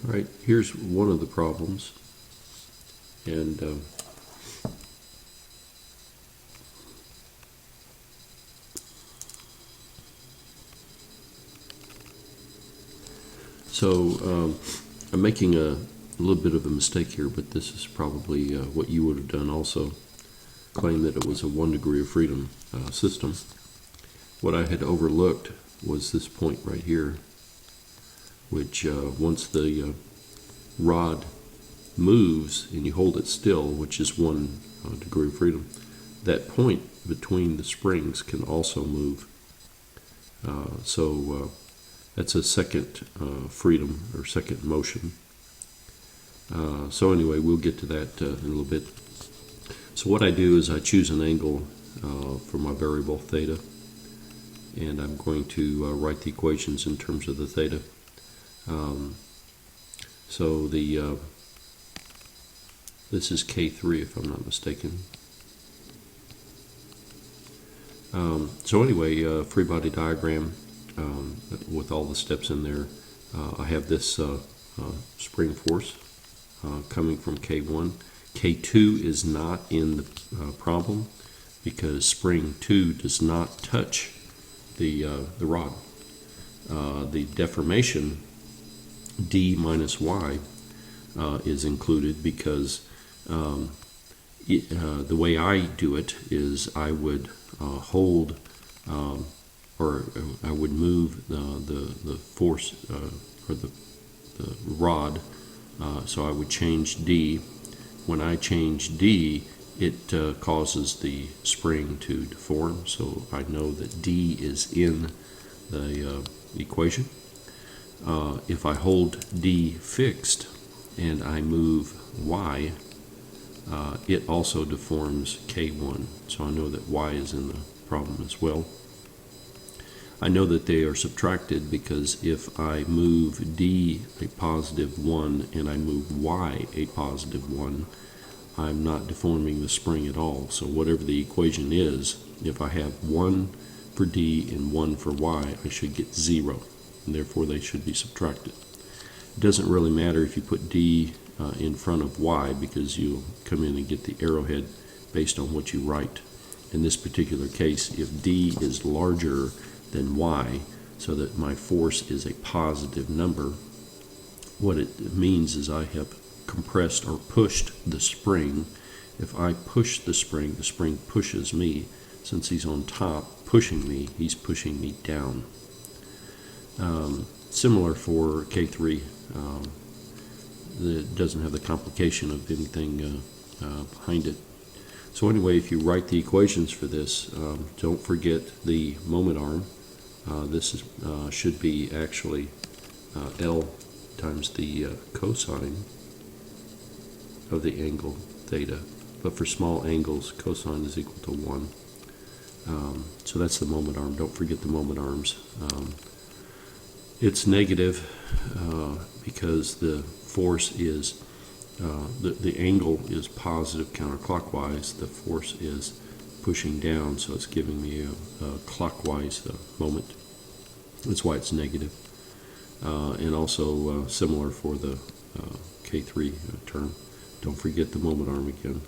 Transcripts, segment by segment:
All right, here's one of the problems, and so I'm making a little bit of a mistake here, but this is probably what you would have done also. Claim that it was a 1 degree of freedom system. What I had overlooked was this point right here, which once the rod moves and you hold it still, which is 1 degree of freedom, that point between the springs can also move. So that's a second freedom or second motion. So anyway, we'll get to that in a little bit. So what I do is I choose an angle for my variable theta, and I'm going to write the equations in terms of the theta. So this is K3 if I'm not mistaken. So anyway, free body diagram with all the steps in there. I have this spring force coming from K1. K2 is not in the problem because spring 2 does not touch the rod. The deformation D minus Y is included because the way I do it is I would hold or I would move the force or the rod, so I would change D. When I change D, it causes the spring to deform, so I know that D is in the equation. If I hold D fixed and I move Y, it also deforms K1, so I know that Y is in the problem as well. I know that they are subtracted because if I move D a positive 1 and I move Y a positive 1, I'm not deforming the spring at all. So whatever the equation is, if I have 1 for D and 1 for Y, I should get 0, and therefore they should be subtracted. It doesn't really matter if you put D in front of Y because you'll come in and get the arrowhead based on what you write. In this particular case, if D is larger than Y, so that my force is a positive number, what it means is I have compressed or pushed the spring. If I push the spring pushes me. Since he's on top pushing me, he's pushing me down. Similar for K3. It doesn't have the complication of anything behind it. So anyway, if you write the equations for this, don't forget the moment arm. This is, should be actually L times the cosine of the angle theta. But for small angles, cosine is equal to 1. So that's the moment arm. Don't forget the moment arms. It's negative because the force is, the angle is positive counterclockwise. The force is pushing down, so it's giving me a clockwise moment. That's why it's negative. And also similar for the K3 term. Don't forget the moment arm again.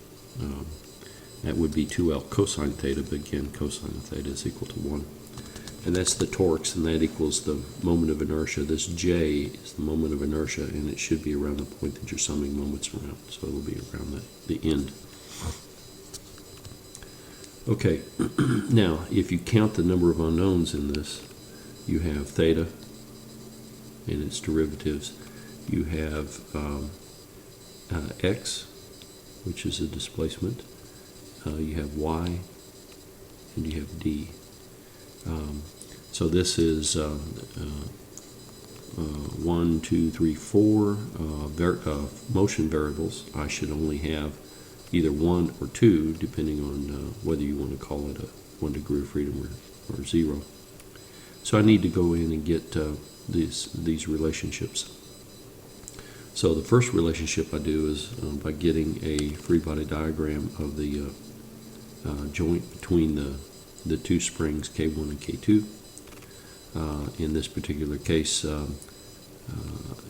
That would be 2L cosine theta, but again, cosine of theta is equal to 1. And that's the torques, and that equals the moment of inertia. This J is the moment of inertia, and it should be around the point that you're summing moments around. So it'll be around the end. Okay, now if you count the number of unknowns in this, you have theta and its derivatives. You have x, which is a displacement. You have y, and you have d. So this is 1, 2, 3, 4 motion variables. I should only have either 1 or 2, depending on whether you want to call it a 1 degree of freedom or 0. So I need to go in and get these relationships. So the first relationship I do is by getting a free body diagram of the joint between the two springs K1 and K2. In this particular case,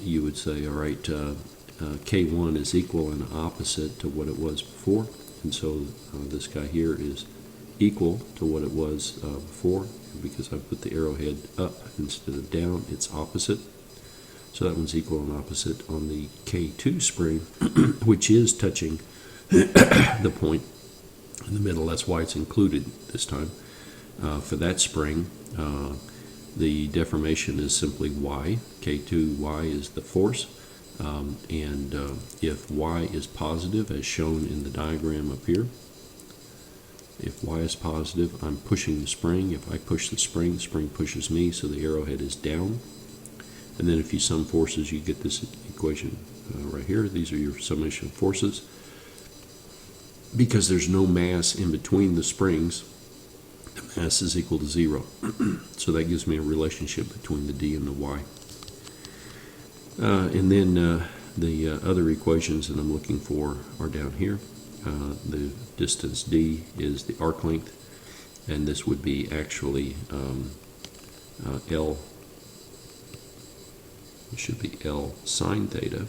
you would say, all right, K1 is equal and opposite to what it was before, and so this guy here is equal to what it was before. Because I put the arrowhead up instead of down, it's opposite. So that one's equal and opposite on the K2 spring, which is touching the point in the middle. That's why it's included this time. For that spring, the deformation is simply Y. K2Y is the force. And if Y is positive, as shown in the diagram up here, if Y is positive, I'm pushing the spring. If I push the spring pushes me, so the arrowhead is down. And then if you sum forces, you get this equation right here. These are your summation of forces. Because there's no mass in between the springs, the mass is equal to 0. So that gives me a relationship between the D and the Y. And then the other equations that I'm looking for are down here. The distance D is the arc length, and this would be actually L. It should be L sine theta,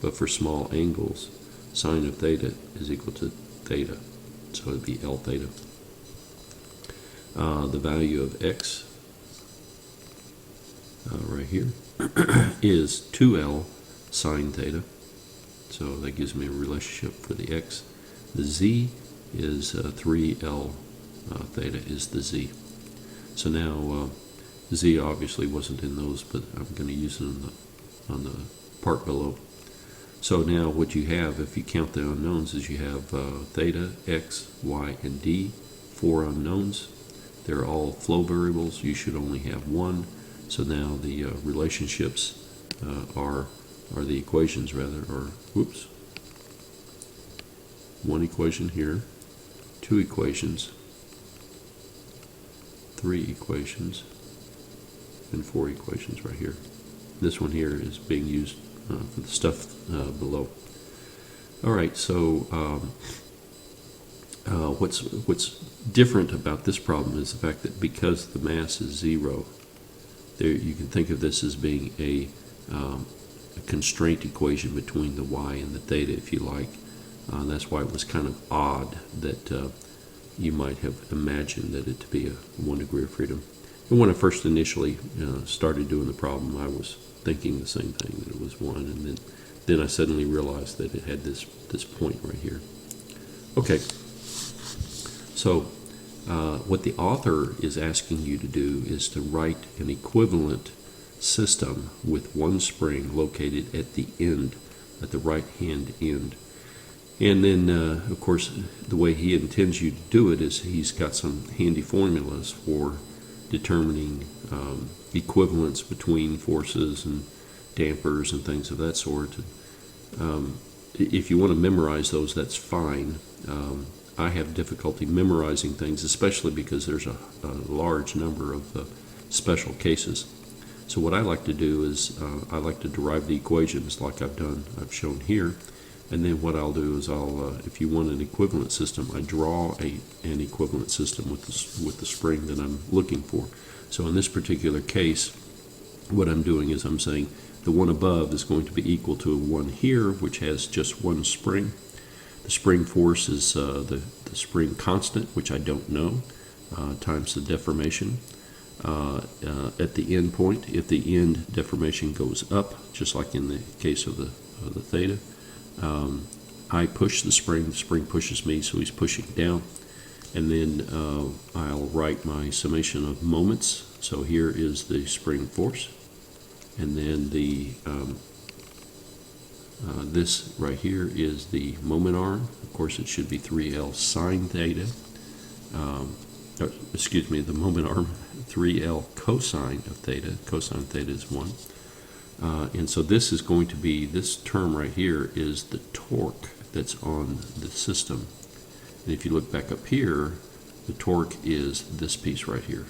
but for small angles, sine of theta is equal to theta, so it would be L theta. The value of X right here is 2L sine theta. So that gives me a relationship for the X. The Z is 3L theta is the Z. So now Z obviously wasn't in those, but I'm going to use it on the part below. So now what you have, if you count the unknowns, is you have theta, X, Y, and D, 4 unknowns. They're all flow variables. You should only have one. So now the relationships or the equations rather, or whoops, one equation here, 2 equations, 3 equations, and 4 equations right here. This one here is being used for the stuff below. All right, so what's different about this problem is the fact that because the mass is 0, there you can think of this as being a constraint equation between the y and the theta, if you like. That's why it was kind of odd that you might have imagined that it to be a 1 degree of freedom. And when I first initially started doing the problem, I was thinking the same thing, that it was 1, and then I suddenly realized that it had this point right here. Okay, so what the author is asking you to do is to write an equivalent system with one spring located at the end, at the right hand end. And then, of course, the way he intends you to do it is he's got some handy formulas for determining equivalence between forces and dampers and things of that sort. If you want to memorize those, that's fine. I have difficulty memorizing things, especially because there's a large number of special cases. So what I like to do is I like to derive the equations like I've shown here, and then what I'll do is if you want an equivalent system, I draw an equivalent system with the spring that I'm looking for. So in this particular case, what I'm doing is I'm saying the one above is going to be equal to one here, which has just one spring. The spring force is the spring constant, which I don't know, times the deformation. At the end point, if the end deformation goes up, just like in the case of the theta, I push the spring pushes me, so he's pushing down. And then I'll write my summation of moments. So here is the spring force, and then the this right here is the moment arm. Of course, it should be 3L sine theta. Excuse me, the moment arm, 3L cosine of theta. Cosine theta is 1. And so this is going to be, this term right here is the torque that's on the system. And if you look back up here, the torque is this piece right here.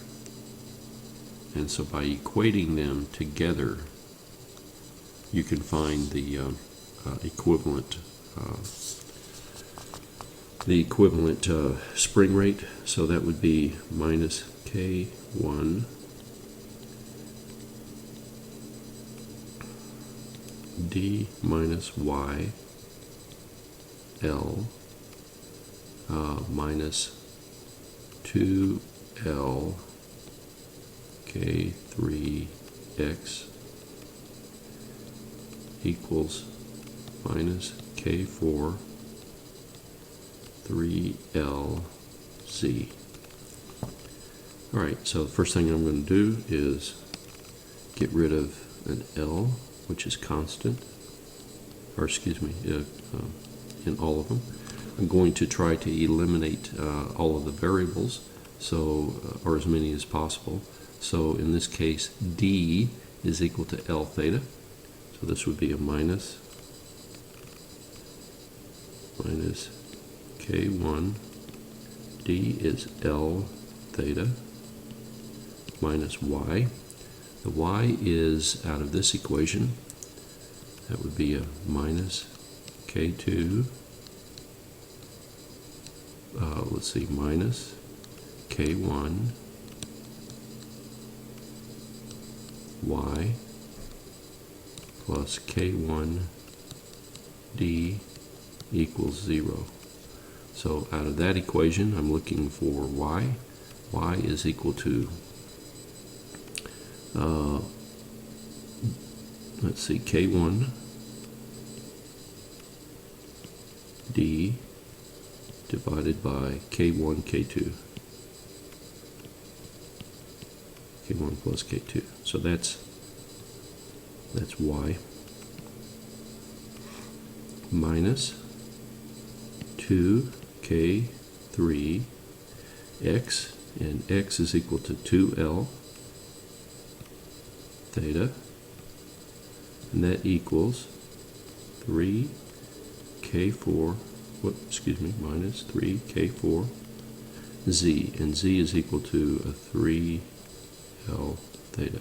And so by equating them together, you can find the equivalent spring rate. So that would be minus K1 d minus y L minus 2L K3X equals minus K4 3LZ. Alright, so the first thing I'm going to do is get rid of an L, which is constant, or excuse me, in all of them. I'm going to try to eliminate all of the variables, so or as many as possible. So in this case, D is equal to L theta. So this would be a minus K1. D is L theta minus Y. The Y is out of this equation. That would be a minus K2. Let's see, minus K1 Y plus K1 D equals 0. So out of that equation, I'm looking for Y. Y is equal to, let's see, K1 D divided by K1 K2. K1 plus K2. So that's Y minus 2K3 X, and X is equal to 2L theta, and that equals 3K4, minus 3K4 Z, and Z is equal to a 3L theta.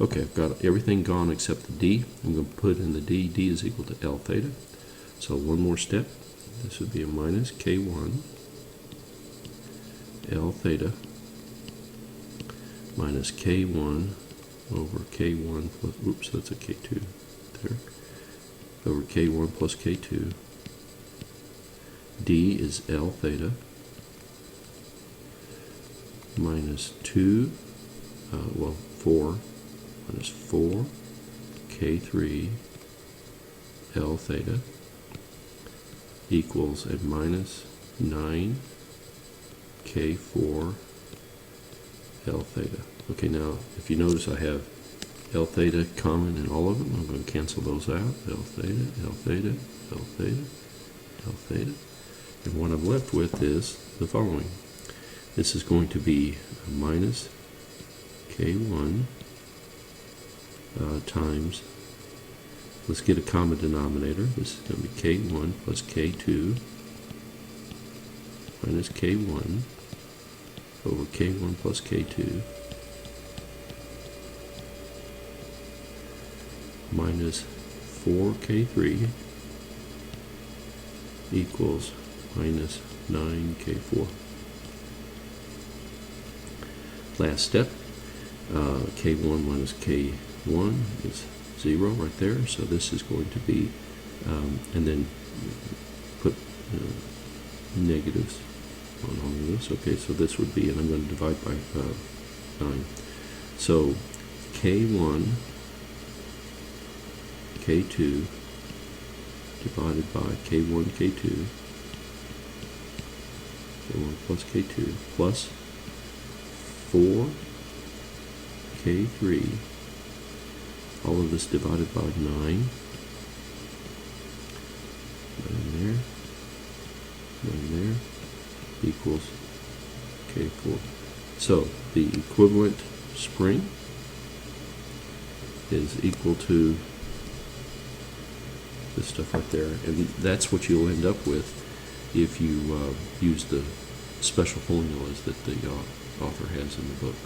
Okay, I've got everything gone except the D. I'm going to put in the D. D is equal to L theta. So one more step. This would be a minus K1 L theta minus K1 over K1 plus, oops, that's a K2 there, over K1 plus K2. D is L theta minus 4 minus 4 K3 L theta equals a minus 9 K4 L theta. Okay, now if you notice I have L theta common in all of them. I'm going to cancel those out. L theta, L theta, L theta, L theta. And what I'm left with is the following. This is going to be a minus K1 times, let's get a common denominator. This is going to be K1 plus K2 minus K1 over K1 plus K2 minus 4K3 equals minus 9K4. Last step, K1 minus K1 is 0 right there, so this is going to be, and then put negatives on all of this. Okay, so this would be, and I'm going to divide by 9. So K1, K2 divided by K1, K2, K1 plus K2 plus 4 K3, all of this divided by 9, 9 there, equals K4. So the equivalent spring is equal to this stuff right there, and that's what you'll end up with if you use the special formulas that the author has in the book.